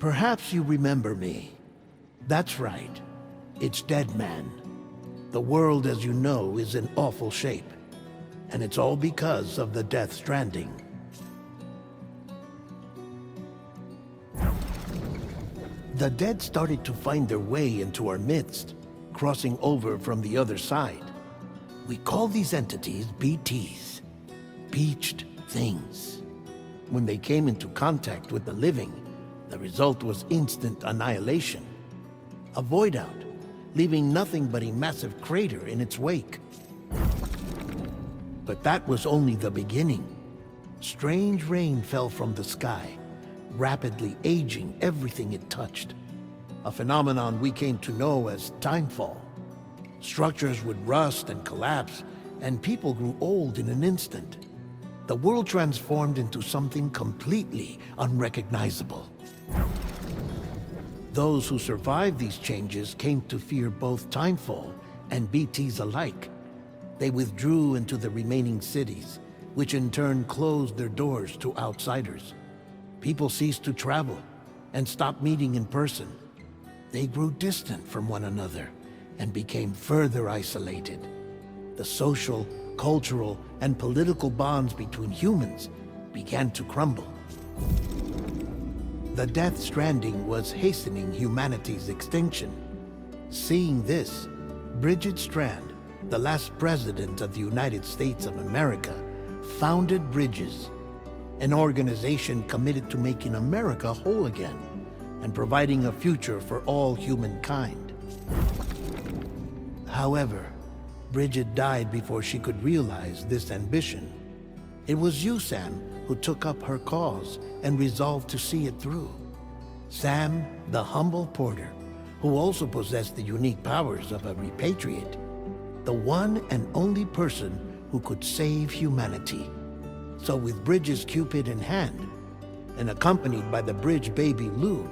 Perhaps you remember me. That's right. It's Deadman. The world, as you know, is in awful shape. And it's all because of the Death Stranding. The dead started to find their way into our midst, crossing over from the other side. We call these entities BTs, Beached Things. When they came into contact with the living, the result was instant annihilation. A void out, leaving nothing but a massive crater in its wake. But that was only the beginning. Strange rain fell from the sky, rapidly aging everything it touched. A phenomenon we came to know as timefall. Structures would rust and collapse, and people grew old in an instant. The world transformed into something completely unrecognizable. Those who survived these changes came to fear both timefall and BTs alike. They withdrew into the remaining cities, which in turn closed their doors to outsiders. People ceased to travel and stopped meeting in person. They grew distant from one another and became further isolated. The social, cultural, and political bonds between humans began to crumble. The Death Stranding was hastening humanity's extinction. Seeing this, Bridget Strand, the last president of the United States of America, founded Bridges, an organization committed to making America whole again and providing a future for all humankind. However, Bridget died before she could realize this ambition. It was you, Sam, who took up her cause and resolved to see it through. Sam, the humble porter, who also possessed the unique powers of a repatriate, the one and only person who could save humanity. So with Bridges' Cupid in hand, and accompanied by the bridge baby Lou,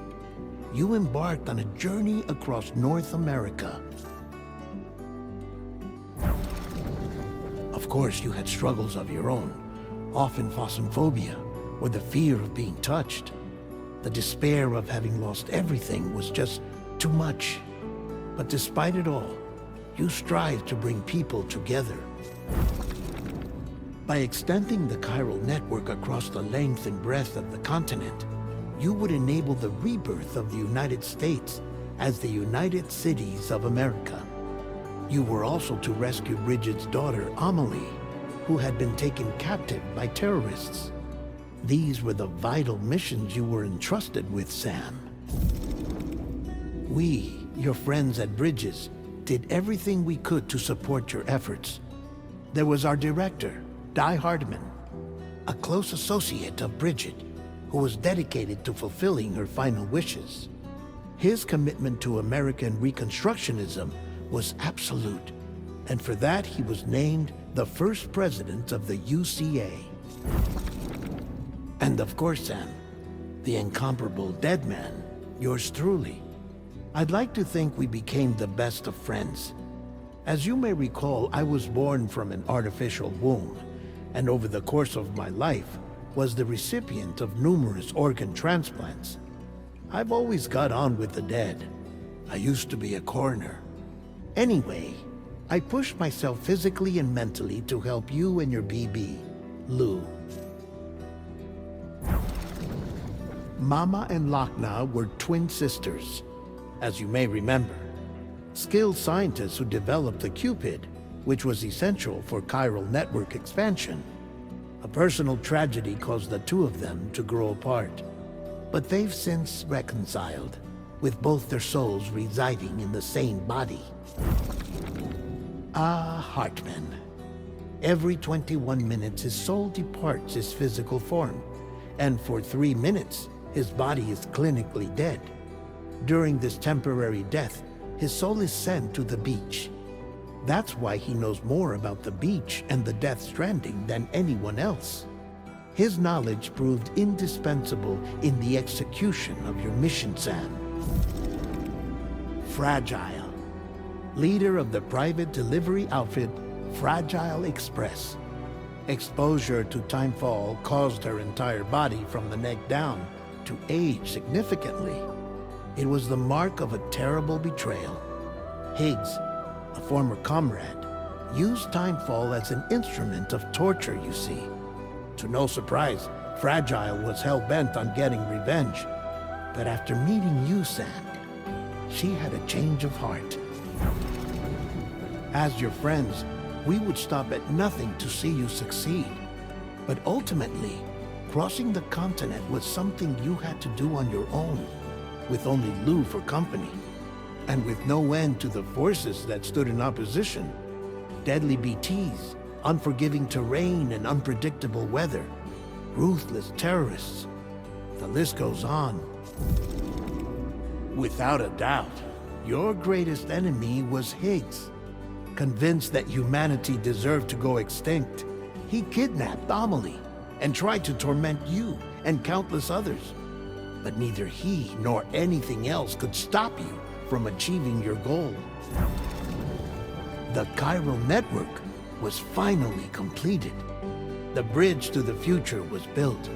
you embarked on a journey across North America. Of course, you had struggles of your own, often phasmophobia, or the fear of being touched. The despair of having lost everything was just too much. But despite it all, you strive to bring people together. By extending the chiral network across the length and breadth of the continent, you would enable the rebirth of the United States as the United Cities of America. You were also to rescue Bridget's daughter, Amelie, who had been taken captive by terrorists. These were the vital missions you were entrusted with, Sam. We, your friends at Bridges, did everything we could to support your efforts. There was our director, Di Hardman, a close associate of Bridget, who was dedicated to fulfilling her final wishes. His commitment to American Reconstructionism was absolute, and for that he was named the first president of the UCA. And of course, Sam, the incomparable Deadman, yours truly. I'd like to think we became the best of friends. As you may recall, I was born from an artificial womb, and over the course of my life was the recipient of numerous organ transplants. I've always got on with the dead. I used to be a coroner. Anyway, I pushed myself physically and mentally to help you and your BB, Lou. Mama and Lakna were twin sisters, as you may remember. Skilled scientists who developed the Cupid, which was essential for chiral network expansion. A personal tragedy caused the two of them to grow apart. But they've since reconciled, with both their souls residing in the same body. Ah, Hartman. Every 21 minutes his soul departs his physical form, and for 3 minutes his body is clinically dead. During this temporary death, his soul is sent to the beach. That's why he knows more about the beach and the Death Stranding than anyone else. His knowledge proved indispensable in the execution of your mission, Sam. Fragile, leader of the private delivery outfit Fragile Express. Exposure to timefall caused her entire body from the neck down to age significantly. It was the mark of a terrible betrayal. Higgs, a former comrade, used Timefall as an instrument of torture, you see. To no surprise, Fragile was hell-bent on getting revenge. But after meeting you, Sam, she had a change of heart. As your friends, we would stop at nothing to see you succeed. But ultimately, crossing the continent was something you had to do on your own, with only Lou for company, and with no end to the forces that stood in opposition. Deadly BTs, unforgiving terrain and unpredictable weather, ruthless terrorists. The list goes on. Without a doubt, your greatest enemy was Higgs. Convinced that humanity deserved to go extinct, he kidnapped Amelie and tried to torment you and countless others. But neither he nor anything else could stop you from achieving your goal. The chiral network was finally completed. The bridge to the future was built,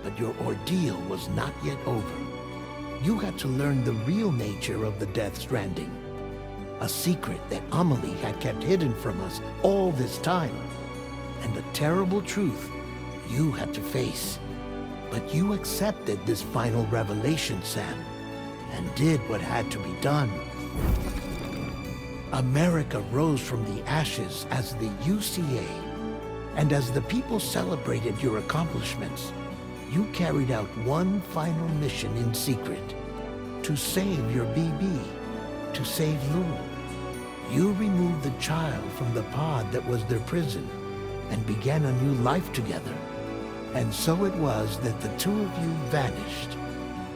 but your ordeal was not yet over. You had to learn the real nature of the Death Stranding, a secret that Amelie had kept hidden from us all this time, and a terrible truth you had to face. But you accepted this final revelation, Sam, and did what had to be done. America rose from the ashes as the UCA, and as the people celebrated your accomplishments, you carried out one final mission in secret, to save your BB, to save Lou. You removed the child from the pod that was their prison, and began a new life together. And so it was that the two of you vanished,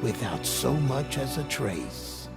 without so much as a trace.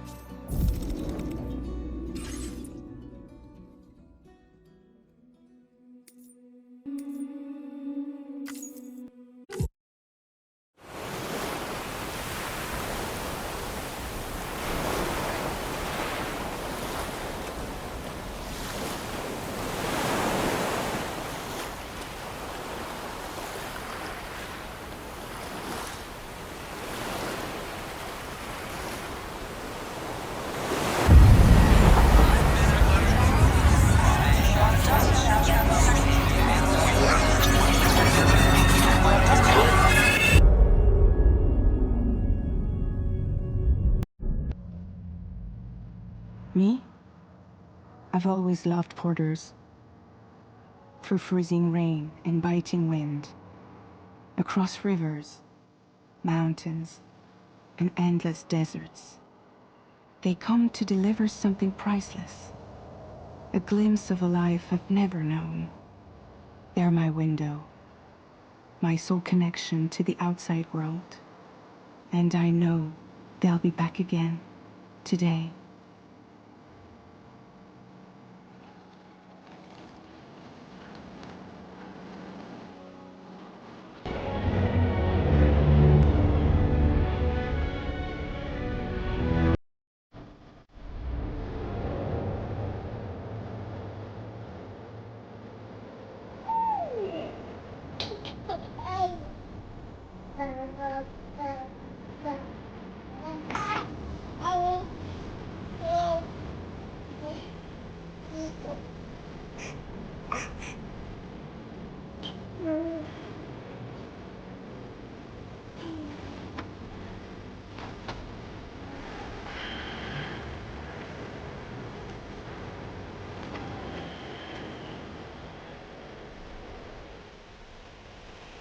Me? I've always loved porters. Through freezing rain and biting wind, across rivers, mountains, and endless deserts. They come to deliver something priceless, a glimpse of a life I've never known. They're my window, my sole connection to the outside world. And I know they'll be back again, today.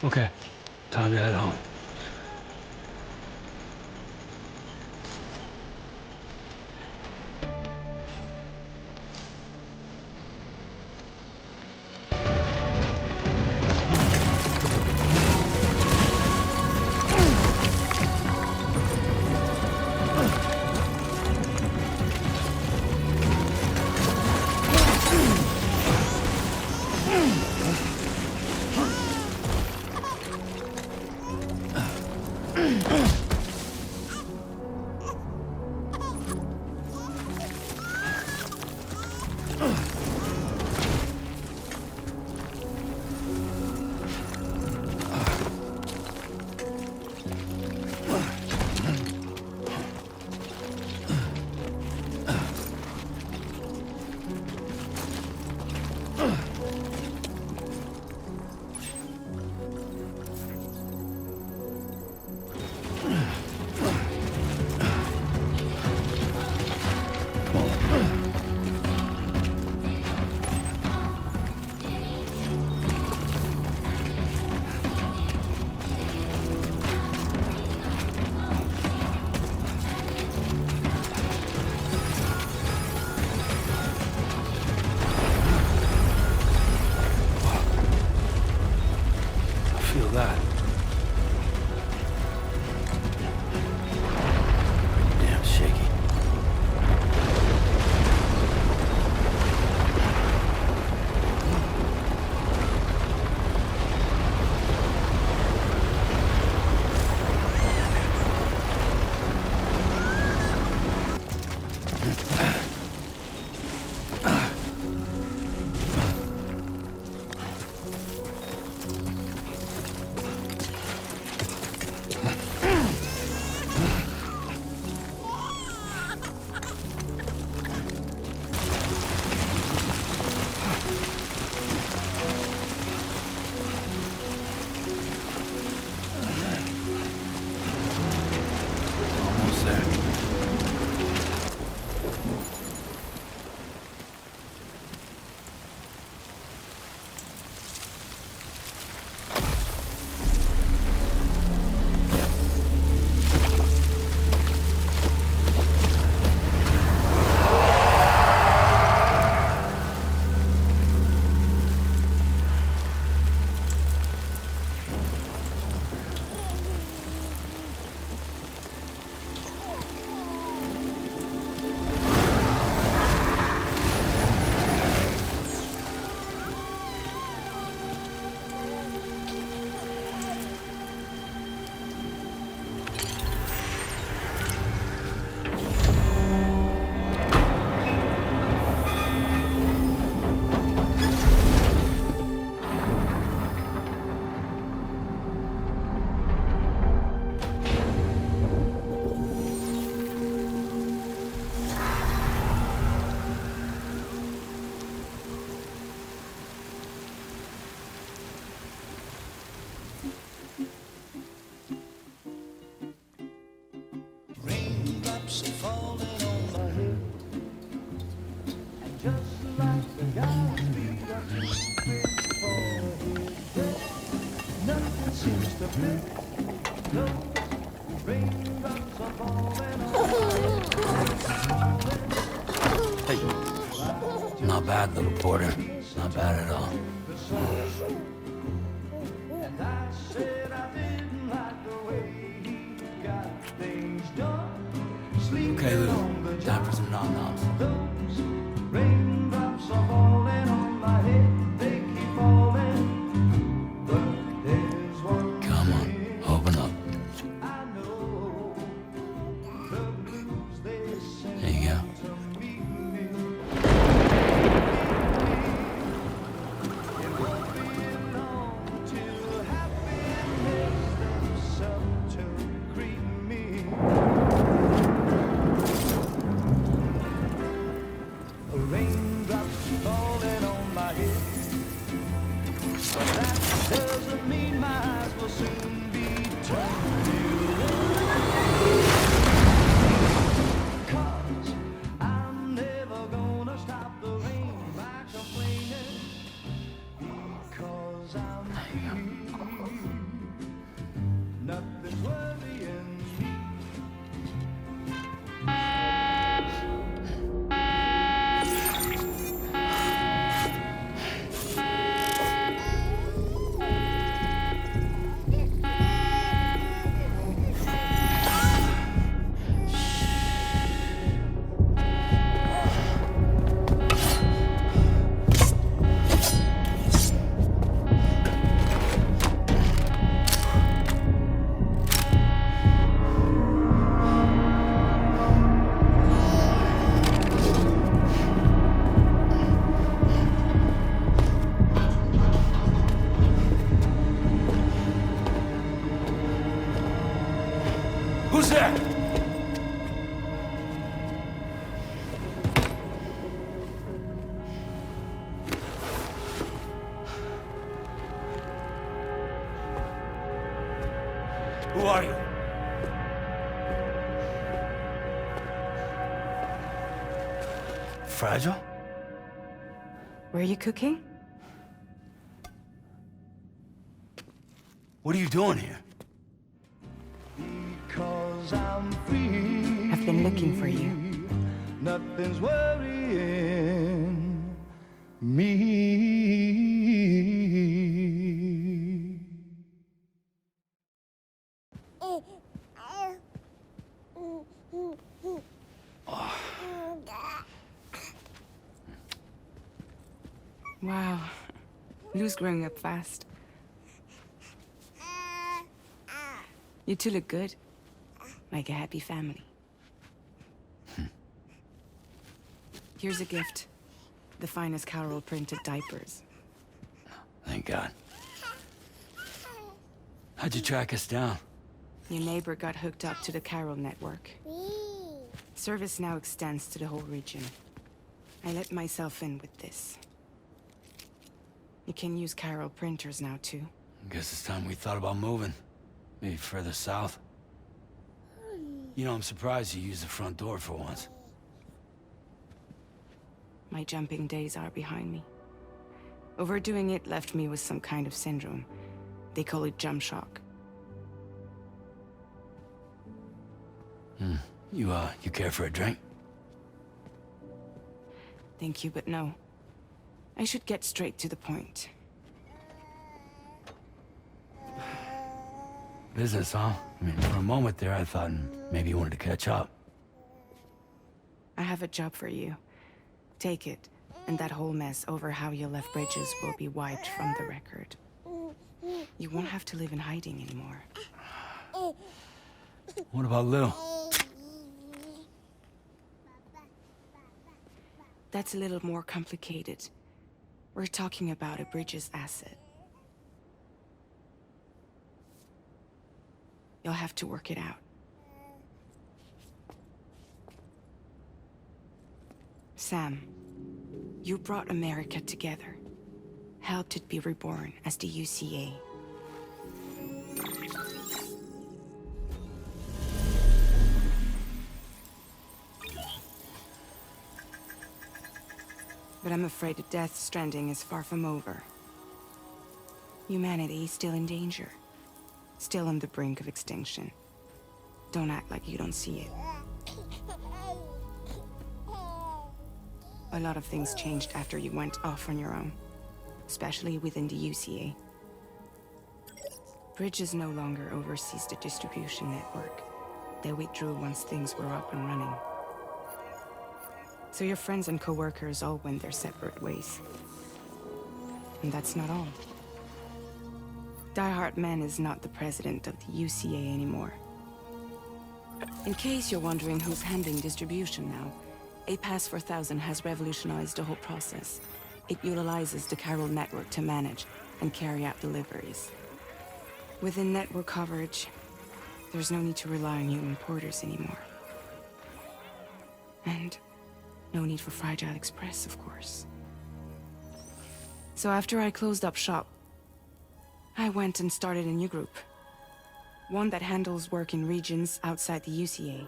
Okay, time to head home. feel that. Damn shaky. Almost there. Hey. Not bad, little porter. Not bad at all. Okay, Lou. Time for some nom-noms. Raindrops are falling on my head, they keep falling. But there's one Come on, open up. I know, the blues they sing There you go. to meet me. It won't be long till happiness steps up to greet me. Raindrops falling on my head, but that doesn't mean my eyes will soon be turned to red. 'Cause I'm never gonna stop the rain by complaining, because I'm free. Nothing's worrying me. Who's there? Who are you? Fragile? Were you cooking? What are you doing here? Because I'm free. I've been looking for you. Nothing's worrying me. Wow. Lou's growing up fast. You two look good. Like a happy family. Here's a gift. The finest Carol printed diapers. Thank God. How'd you track us down? Your neighbor got hooked up to the Carol network. Service now extends to the whole region. I let myself in with this. You can use Carol printers now too. Guess it's time we thought about moving. Maybe further south. You know, I'm surprised you used the front door for once. My jumping days are behind me. Overdoing it left me with some kind of syndrome. They call it jump shock. You care for a drink? Thank you, but no. I should get straight to the point. Business, huh? I mean, for a moment there, I thought maybe you wanted to catch up. I have a job for you. Take it, and that whole mess over how you left Bridges will be wiped from the record. You won't have to live in hiding anymore. What about Lou? That's a little more complicated. We're talking about a Bridges asset. You'll have to work it out. Sam, you brought America together. Helped it be reborn as the UCA. But I'm afraid the death stranding is far from over. Humanity is still in danger. Still on the brink of extinction. Don't act like you don't see it. A lot of things changed after you went off on your own. Especially within the UCA. Bridges no longer oversees the distribution network. They withdrew once things were up and running. So your friends and co-workers all went their separate ways. And that's not all. Die Hard Man is not the president of the UCA anymore. In case you're wondering who's handling distribution now, A Pass 4000 has revolutionized the whole process. It utilizes the Carol network to manage and carry out deliveries. Within network coverage, there's no need to rely on human porters anymore. And no need for Fragile Express, of course. So after I closed up shop, I went and started a new group. One that handles work in regions outside the UCA.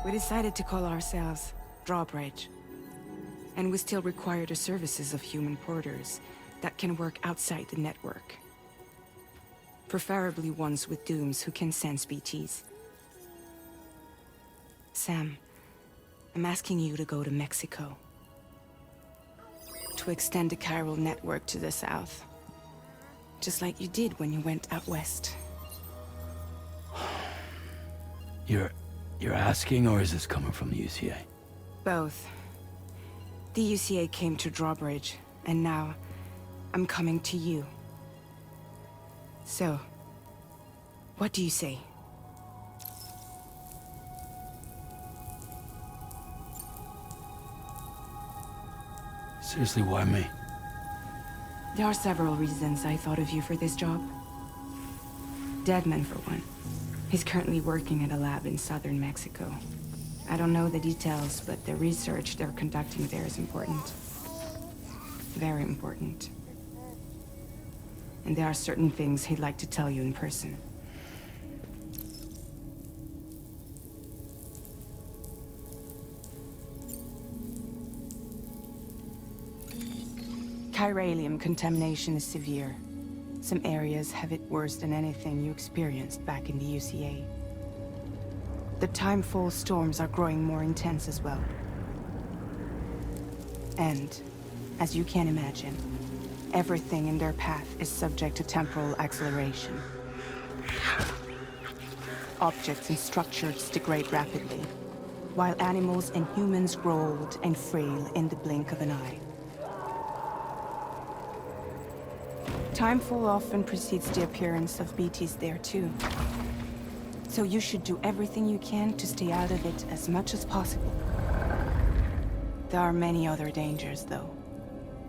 We decided to call ourselves Drawbridge. And we still require the services of human porters that can work outside the network. Preferably ones with dooms who can sense BTs. Sam, I'm asking you to go to Mexico. To extend the Carol network to the south. Just like you did when you went out west. You're asking, or is this coming from the UCA? Both. The UCA came to Drawbridge, and now I'm coming to you. So, what do you say? Seriously, why me? There are several reasons I thought of you for this job. Deadman, for one. He's currently working at a lab in southern Mexico. I don't know the details, but the research they're conducting there is important. Very important. And there are certain things he'd like to tell you in person. Chiralium contamination is severe. Some areas have it worse than anything you experienced back in the UCA. The timefall storms are growing more intense as well. And, as you can imagine, everything in their path is subject to temporal acceleration. objects and structures degrade rapidly, while animals and humans grow old and frail in the blink of an eye. Timefall often precedes the appearance of BTs there too. So you should do everything you can to stay out of it as much as possible. There are many other dangers, though.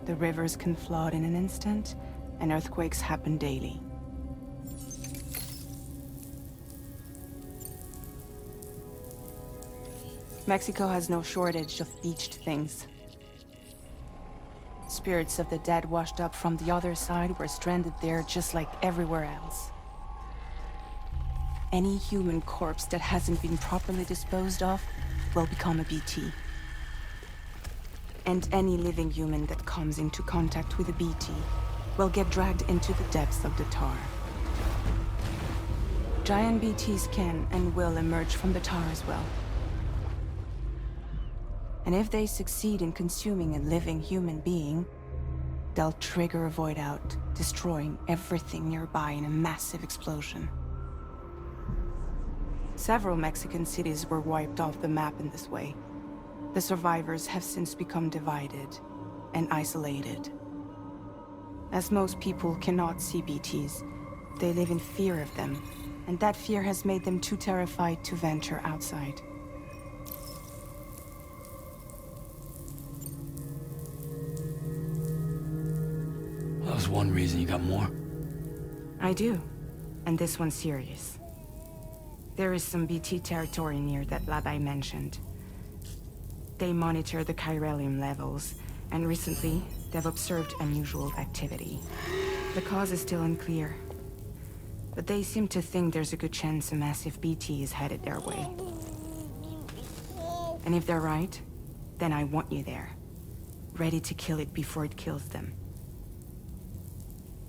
The rivers can flood in an instant, and earthquakes happen daily. Mexico has no shortage of beached things. Spirits of the dead washed up from the other side were stranded there just like everywhere else. Any human corpse that hasn't been properly disposed of will become a BT. And any living human that comes into contact with a BT will get dragged into the depths of the tar. Giant BTs can and will emerge from the tar as well. And if they succeed in consuming a living human being, they'll trigger a void out, destroying everything nearby in a massive explosion. Several Mexican cities were wiped off the map in this way. The survivors have since become divided and isolated. As most people cannot see BTs, they live in fear of them, and that fear has made them too terrified to venture outside. That was one reason. You got more? I do, and this one's serious. There is some BT territory near that lab I mentioned. They monitor the chiralium levels, and recently, they've observed unusual activity. The cause is still unclear, but they seem to think there's a good chance a massive BT is headed their way. And if they're right, then I want you there, ready to kill it before it kills them.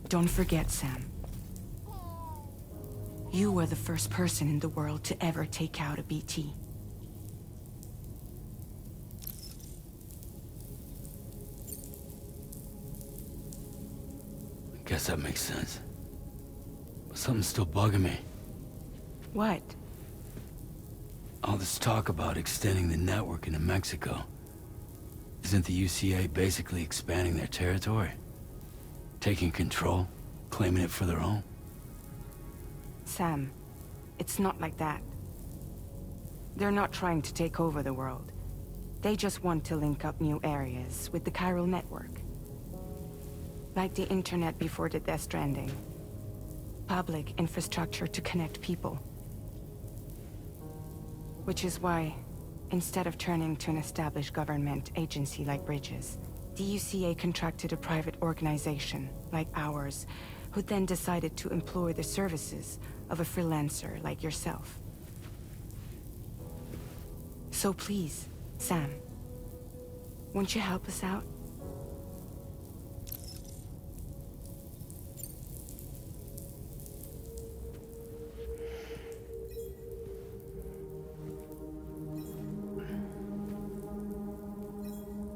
Don't forget, Sam. You were the first person in the world to ever take out a BT. I guess that makes sense. But something's still bugging me. What? All this talk about extending the network into Mexico. Isn't the UCA basically expanding their territory? Taking control, claiming it for their own? Sam, it's not like that. They're not trying to take over the world. They just want to link up new areas with the chiral network. Like the internet before the deathstranding. Public infrastructure to connect people. Which is why, instead of turning to an established government agency like Bridges, the UCA contracted a private organization, like ours, who then decided to employ the services of a freelancer like yourself. So please, Sam, won't you help us out?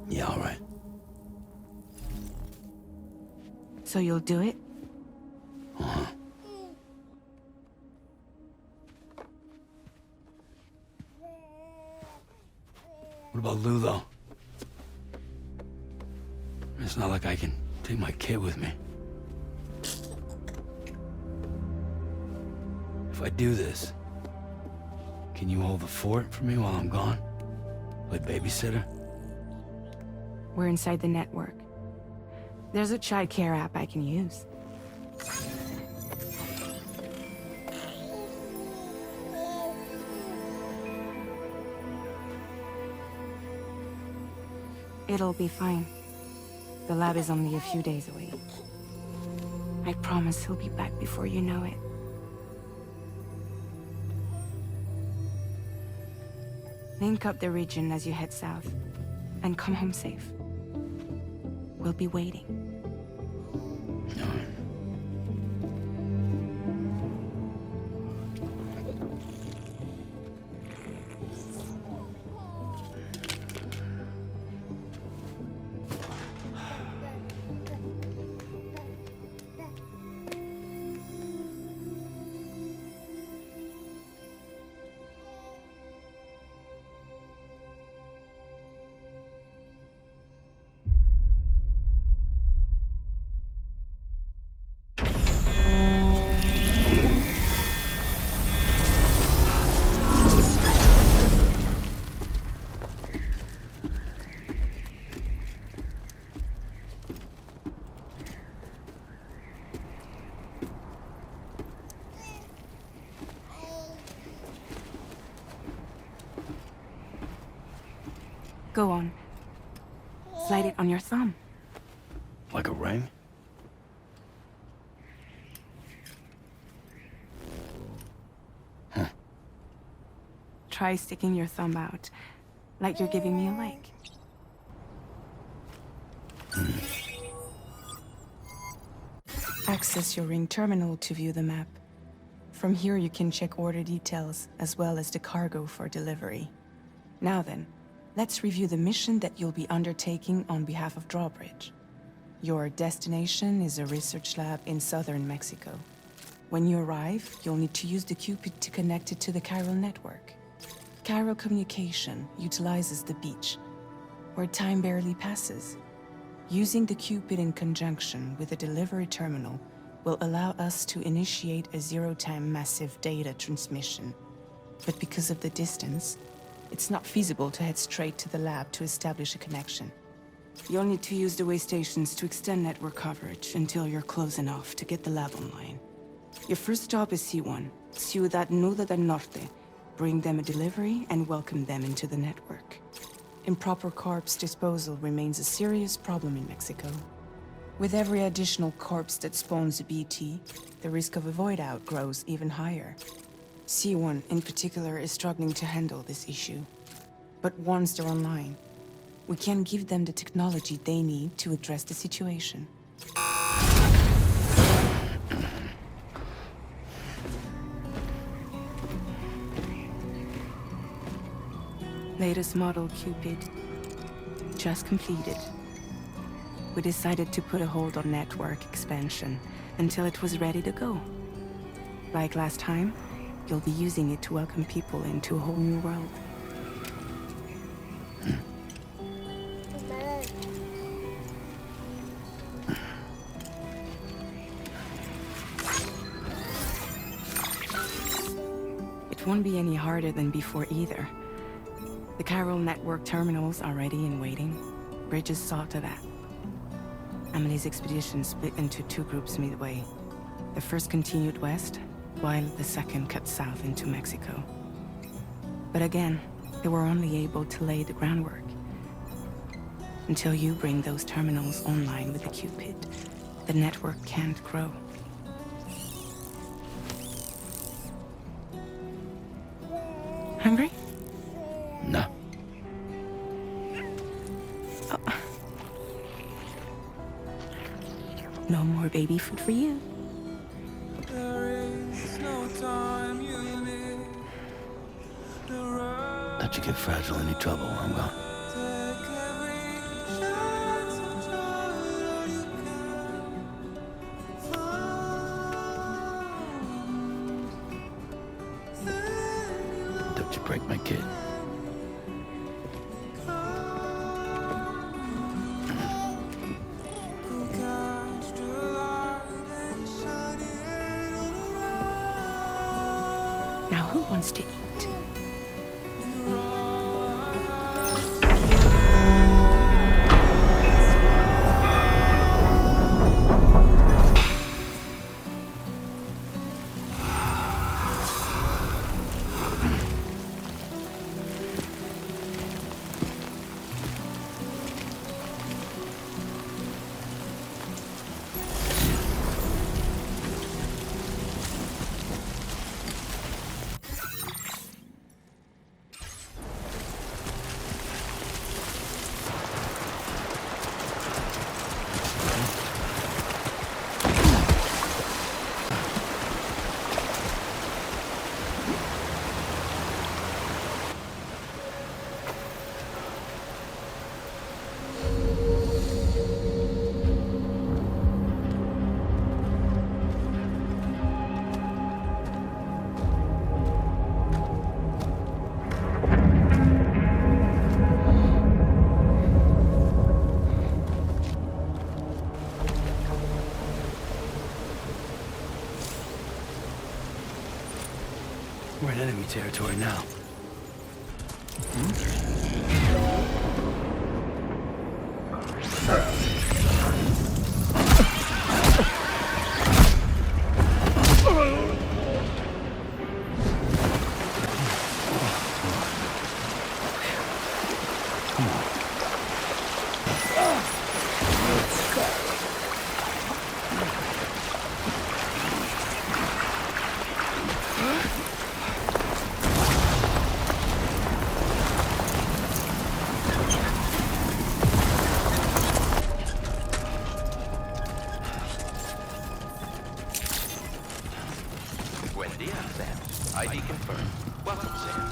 Yeah, all right. So you'll do it? Uh-huh. What about Lou, though? It's not like I can take my kid with me. If I do this, can you hold the fort for me while I'm gone? Play babysitter? We're inside the network. There's a child care app I can use. It'll be fine. The lab is only a few days away. I promise he'll be back before you know it. Link up the region as you head south, and come home safe. We'll be waiting. All right. Go on. Slide it on your thumb. Like a ring? Try sticking your thumb out, like you're giving me a like. Access your ring terminal to view the map. From here you can check order details, as well as the cargo for delivery. Now then, let's review the mission that you'll be undertaking on behalf of Drawbridge. Your destination is a research lab in southern Mexico. When you arrive, you'll need to use the Cupid to connect it to the chiral network. Chiral communication utilizes the beach, where time barely passes. Using the Cupid in conjunction with a delivery terminal will allow us to initiate a zero-time massive data transmission. But because of the distance, it's not feasible to head straight to the lab to establish a connection. You'll need to use the way stations to extend network coverage until you're close enough to get the lab online. Your first stop is C1, Ciudad Nuda del Norte. Bring them a delivery and welcome them into the network. Improper corpse disposal remains a serious problem in Mexico. With every additional corpse that spawns a BT, the risk of a void out grows even higher. C1 in particular is struggling to handle this issue. But once they're online, we can give them the technology they need to address the situation. Latest model Cupid. Just completed. We decided to put a hold on network expansion until it was ready to go. Like last time, you'll be using it to welcome people into a whole new world. It won't be any harder than before either. The chiral network terminals are ready and waiting. Bridges saw to that. Emily's expedition split into two groups midway. The first continued west, while the second cut south into Mexico. But again, they were only able to lay the groundwork. Until you bring those terminals online with the Cupid, the network can't grow. Hungry? No. Oh. No more baby food for you. Don't you get fragile any trouble while I'm gone. Don't you break my kid. Now who wants to eat? We're in enemy territory now. Come on. Sam. ID confirmed. Welcome, Sam.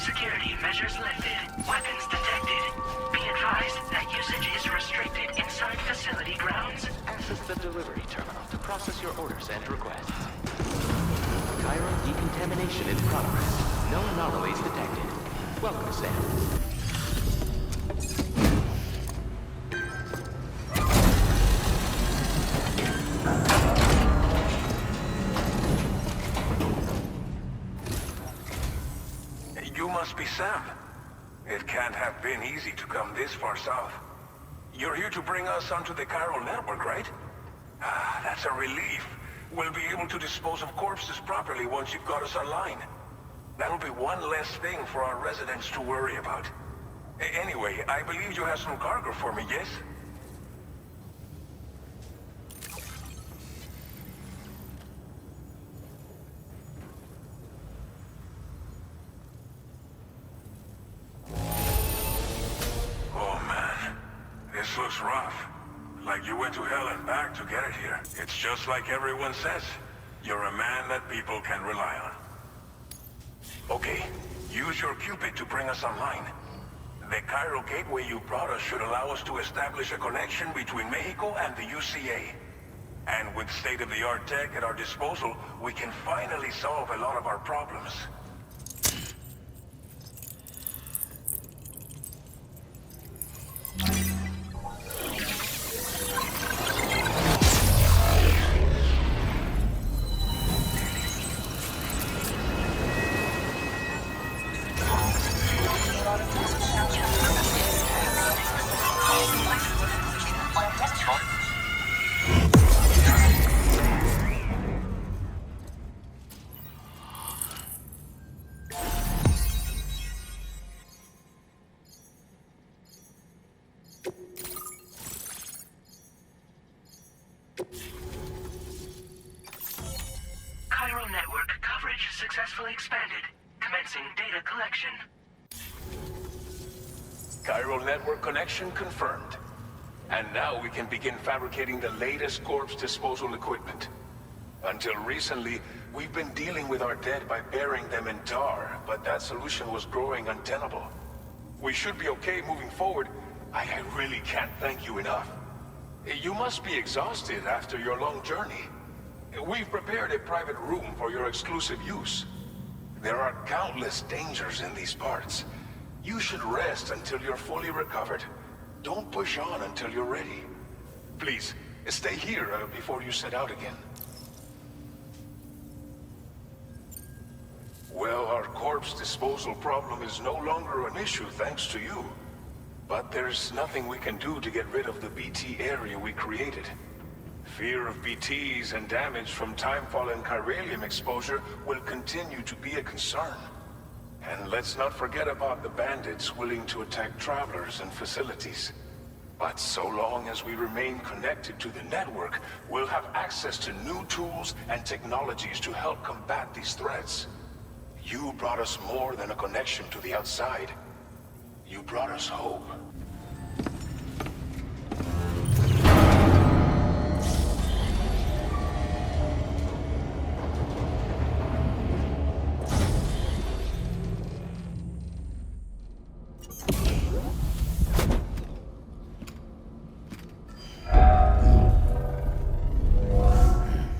Security measures lifted. Weapons detected. Be advised that usage is restricted inside facility grounds. Access the delivery terminal to process your orders and requests. Cairo decontamination in progress. No anomalies detected. Welcome, Sam. You must be Sam. It can't have been easy to come this far south. You're here to bring us onto the chiral network, right? Ah, that's a relief. We'll be able to dispose of corpses properly once you've got us online. That'll be one less thing for our residents to worry about. Anyway, I believe you have some cargo for me, yes? Oh man, this looks rough. Like you went to hell and back to get it here. It's just like everyone says. You're a man that people can rely on. Okay, use your Cupid to bring us online. The chiral gateway you brought us should allow us to establish a connection between Mexico and the UCA. And with state-of-the-art tech at our disposal, we can finally solve a lot of our problems. Chiral network coverage successfully expanded. Commencing data collection. Chiral network connection confirmed. And now we can begin fabricating the latest corpse disposal equipment. Until recently, we've been dealing with our dead by burying them in tar, but that solution was growing untenable. We should be okay moving forward. I really can't thank you enough. You must be exhausted after your long journey. We've prepared a private room for your exclusive use. There are countless dangers in these parts. You should rest until you're fully recovered. Don't push on until you're ready. Please, stay here before you set out again. Well, our corpse disposal problem is no longer an issue thanks to you. But there's nothing we can do to get rid of the BT area we created. Fear of BTs and damage from timefall and chiralium exposure will continue to be a concern. And let's not forget about the bandits willing to attack travelers and facilities. But so long as we remain connected to the network, we'll have access to new tools and technologies to help combat these threats. You brought us more than a connection to the outside. You brought us hope.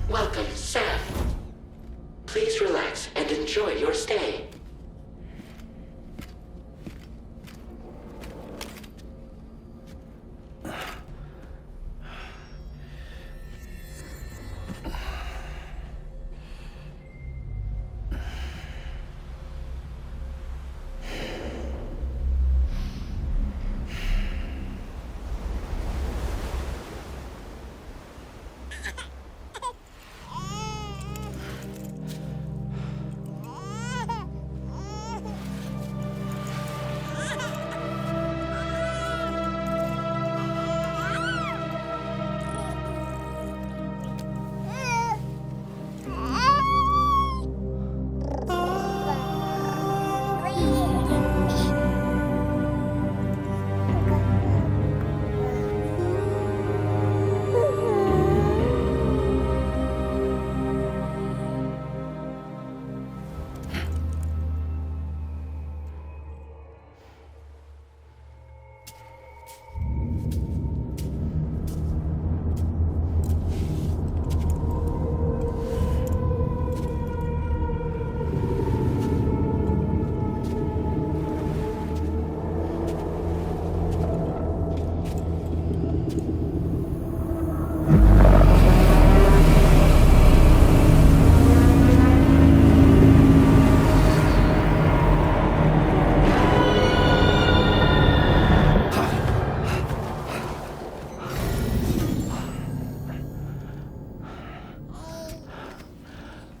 Welcome, Sam. Please relax and enjoy your stay.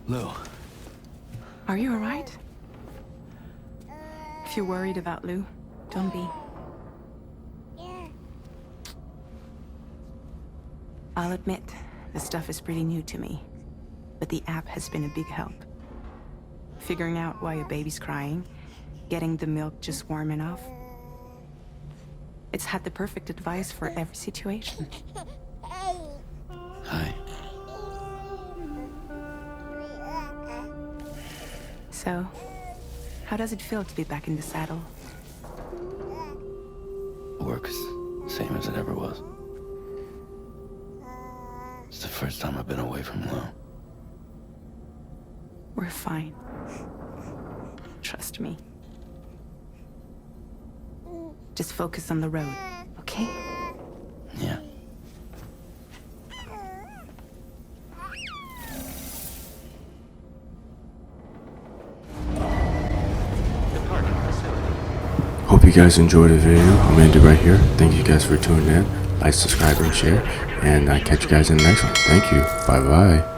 Lou. Are you alright? If you're worried about Lou, don't be. I'll admit, the stuff is pretty new to me, but the app has been a big help. Figuring out why a baby's crying, getting the milk just warm enough. It's had the perfect advice for every situation. Hi. So, how does it feel to be back in the saddle? Works same as it ever was. It's the first time I've been away from Lou. We're fine. Trust me. Just focus on the road, okay? Yeah. Departing facility. Hope you guys enjoyed the video. I'm gonna end it right here. Thank you guys for tuning in. Like, subscribe, and share. And I catch you guys in the next one. Thank you. Bye bye.